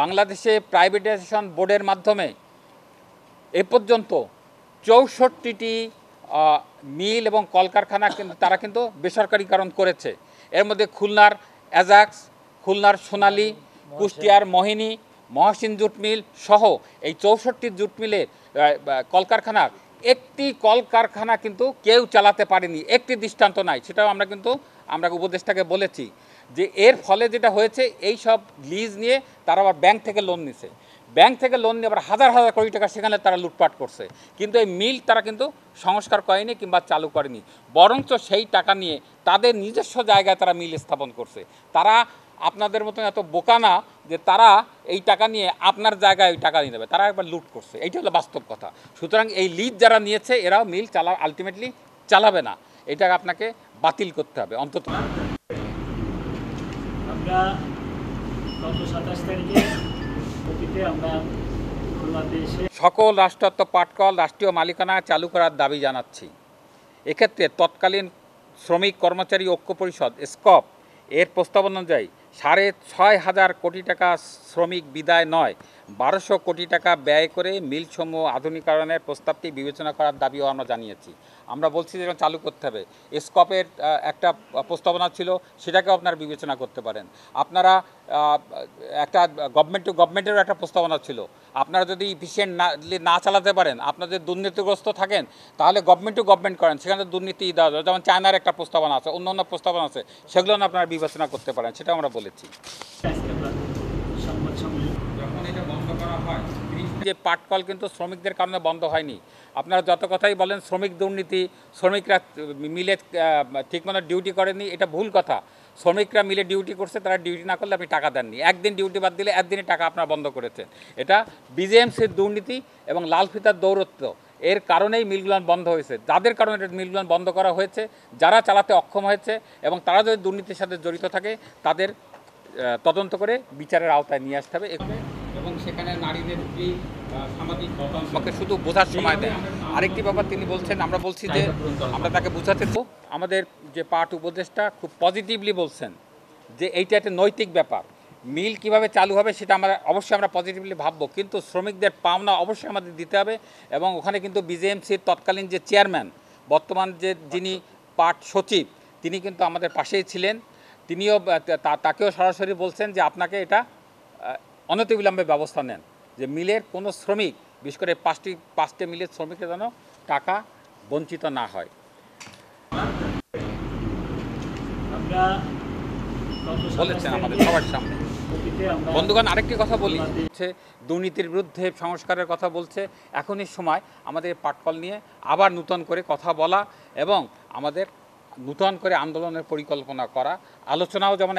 বাংলাদেশে প্রাইভেটাইজেশন বোর্ডের মাধ্যমে এ পর্যন্ত ৬৪টি মিল এবং কলকারখানা কিন্তু তারা কিন্তু বেসরকারীকরণ করেছে। এর মধ্যে খুলনার অ্যাজাক্স, খুলনার সোনালী, কুষ্টিয়ার মোহিনী, মহসিন জুট মিল সহ এই ৬৪টি জুট মিলের কলকারখানার একটি কলকারখানা কিন্তু কেউ চালাতে পারেনি, একটি দৃষ্টান্ত নাই। সেটাও আমরা উপদেষ্টাকে বলেছি যে এর ফলে যেটা হয়েছে, এই সব লিজ নিয়ে তারা আবার ব্যাংক থেকে লোন নিছে, ব্যাংক থেকে লোন নিয়ে আবার হাজার হাজার কোটি টাকা সেখানে তারা লুটপাট করছে। কিন্তু এই মিল তারা কিন্তু সংস্কার করেনি কিংবা চালু করেনি, বরঞ্চ সেই টাকা নিয়ে তাদের নিজস্ব জায়গায় তারা মিল স্থাপন করছে। তারা আপনাদের মতন এত বোকা না যে তারা এই টাকা নিয়ে আপনার জায়গায় ওই টাকা নিয়ে নেবে, তারা একবার লুট করছে। এইটা হলো বাস্তব কথা। সুতরাং এই লিজ যারা নিয়েছে এরাও মিল আলটিমেটলি চালাবে না, এটা আপনাকে বাতিল করতে হবে অন্তত। আমরা গত ২৭ তারিখে সকল রাষ্ট্রায়ত্ত পাটকল রাষ্ট্রীয় মালিকানা চালু করার দাবি জানাচ্ছি। এক্ষেত্রে তৎকালীন শ্রমিক কর্মচারী ঐক্য পরিষদ স্কপ এর প্রস্তাবনা অনুযায়ী ৬৫০০ কোটি টাকা শ্রমিক বিদায় নয় ১২০০ কোটি টাকা ব্যয় করে মিলসমূহ আধুনিকায়নের প্রস্তাবটি বিবেচনা করার দাবিও আমরা জানিয়েছি। আমরা বলছি যে চালু করতে হবে। স্কপের একটা প্রস্তাবনা ছিল, সেটাকেও আপনারা বিবেচনা করতে পারেন। আপনারা একটা গভর্নমেন্ট টু গভর্নমেন্টেরও একটা প্রস্তাবনা ছিল। আপনারা যদি ইফিসিয়েন্ট না চালাতে পারেন, আপনাদের দুর্নীতিগ্রস্ত থাকেন, তাহলে গভর্নমেন্ট টু গভর্নমেন্ট করেন, সেখানে দুর্নীতি দেওয়া যায়। যেমন চায়নার একটা প্রস্তাবনা আছে, অন্য প্রস্তাবনা আছে, সেগুলো আপনারা বিবেচনা করতে পারেন, সেটা আমরা বলেছি। যখন এটা বন্ধ করা হয়, যে পাটকল কিন্তু শ্রমিকদের কারণে বন্ধ হয়নি। আপনারা যত কথাই বলেন শ্রমিক দুর্নীতি, শ্রমিকরা মিলে ঠিকমতো ডিউটি করেনি, এটা ভুল কথা। শ্রমিকরা মিলে ডিউটি করছে, তারা ডিউটি না করলে আপনি টাকা দেননি। একদিন ডিউটি বাদ দিলে একদিনে টাকা আপনারা বন্ধ করেছেন। এটা বিজেএমসির দুর্নীতি এবং লাল ফিতার দৌরত্ব, এর কারণেই মিলগুলো বন্ধ হয়েছে। যাদের কারণে মিলগুলো বন্ধ করা হয়েছে, যারা চালাতে অক্ষম হয়েছে এবং তারা যদি দুর্নীতির সাথে জড়িত থাকে, তাদের তদন্ত করে বিচারের আওতায় নিয়ে আসতে হবে। এবং সেখানে নারীদের যে সামাজিক আমাকে শুধু বোঝার সময় দেয়। আরেকটি ব্যাপার তিনি বলছেন, আমরা বলছি যে আমরা তাকে বোঝাতে তো, আমাদের যে পাট উপদেষ্টা খুব পজিটিভলি বলছেন যে এইটা একটা নৈতিক ব্যাপার। মিল কিভাবে চালু হবে সেটা অবশ্যই আমরা পজিটিভলি ভাববো, কিন্তু শ্রমিকদের পাওনা অবশ্যই আমাদের দিতে হবে। এবং ওখানে কিন্তু বিজেএমসির তৎকালীন যে চেয়ারম্যান, বর্তমান যিনি পাট সচিব, তিনি কিন্তু আমাদের পাশেই ছিলেন। তিনিও তাকেও সরাসরি বলছেন যে আপনাকে এটা অনতিবিলম্বে ব্যবস্থা নেন, যে মিলের কোনো শ্রমিক, বিশেষ করে পাঁচটি মিলের শ্রমিকের যেন টাকা বঞ্চিত না হয়। বলেছেন আমাদের সবার সামনে। বন্ধুগণ, আরেকটি কথা বলি, হচ্ছে দুর্নীতির বিরুদ্ধে সংস্কারের কথা বলছে। এখনই সময় আমাদের পাটকল নিয়ে আবার নূতন করে কথা বলা এবং আমাদের নূতন করে আন্দোলনের পরিকল্পনা করা। আলোচনাও যেমন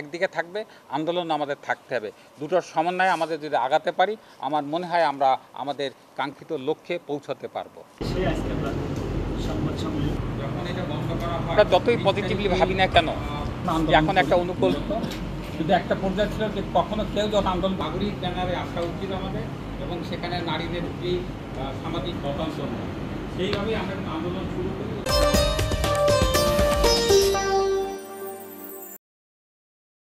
একদিকে থাকবে, আন্দোলন আমাদের থাকতে হবে। দুটোর সমন্বয়ে আমাদের যদি আগাতে পারি, আমার মনে হয় আমরা আমাদের কাঙ্ক্ষিত লক্ষ্যে পৌঁছাতে পারবো। আমরা যতই পজিটিভলি ভাবি না কেন, এখন একটা অনুকূল শুধু একটা পর্যায়ে ছিল যে কখনো কেউ যখন আন্দোলন নাগরিক ব্যানারে আসা উচিত আমাদের, এবং সেখানে নারীদের যে সামাজিক গতানুগতিক, সেইভাবেই আমরা আন্দোলন শুরু করি।